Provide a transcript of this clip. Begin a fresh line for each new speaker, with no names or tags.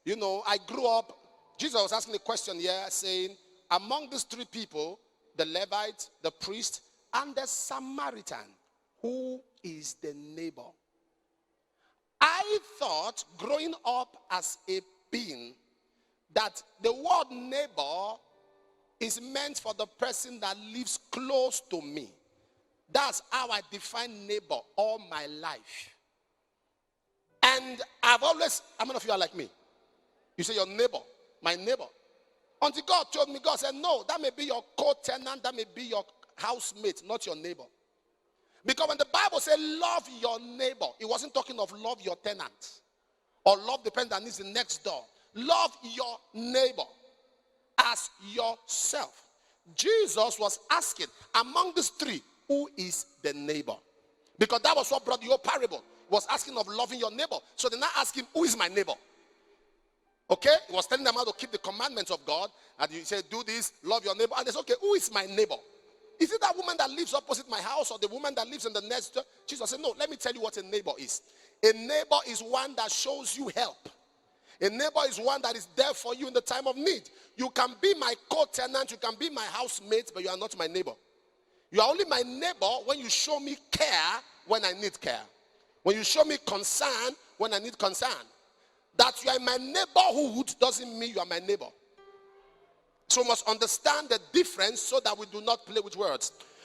You know, I grew up, Jesus was asking a question here saying, among these three people, the Levite, the priest, and the Samaritan, who is the neighbor? I thought growing up as a being that the word neighbor is meant for the person that lives close to me. That's how I define neighbor all my life. And I've always, how many of you are like me? You say your neighbor, my neighbor. Until God told me, God said, no, that may be your co-tenant, that may be your housemate, not your neighbor. Because when the Bible said love your neighbor, it wasn't talking of love your tenant or love the person that needs the next door. Love your neighbor as yourself. Jesus was asking, among these three, who is the neighbor? Because that was what brought the whole parable. He was asking of loving your neighbor. So they now ask him, who is my neighbor? Okay? He was telling them how to keep the commandments of God. And he said, do this, love your neighbor. And they said, okay, who is my neighbor? Is it that woman that lives opposite my house or the woman that lives in the next door? Jesus said, no, let me tell you what a neighbor is. A neighbor is one that shows you help. A neighbor is one that is there for you in the time of need. You can be my co-tenant, you can be my housemate, but you are not my neighbor. You are only my neighbor when you show me care when I need care. When you show me concern when I need concern. That you are in my neighborhood doesn't mean you are my neighbor. So we must understand the difference so that we do not play with words.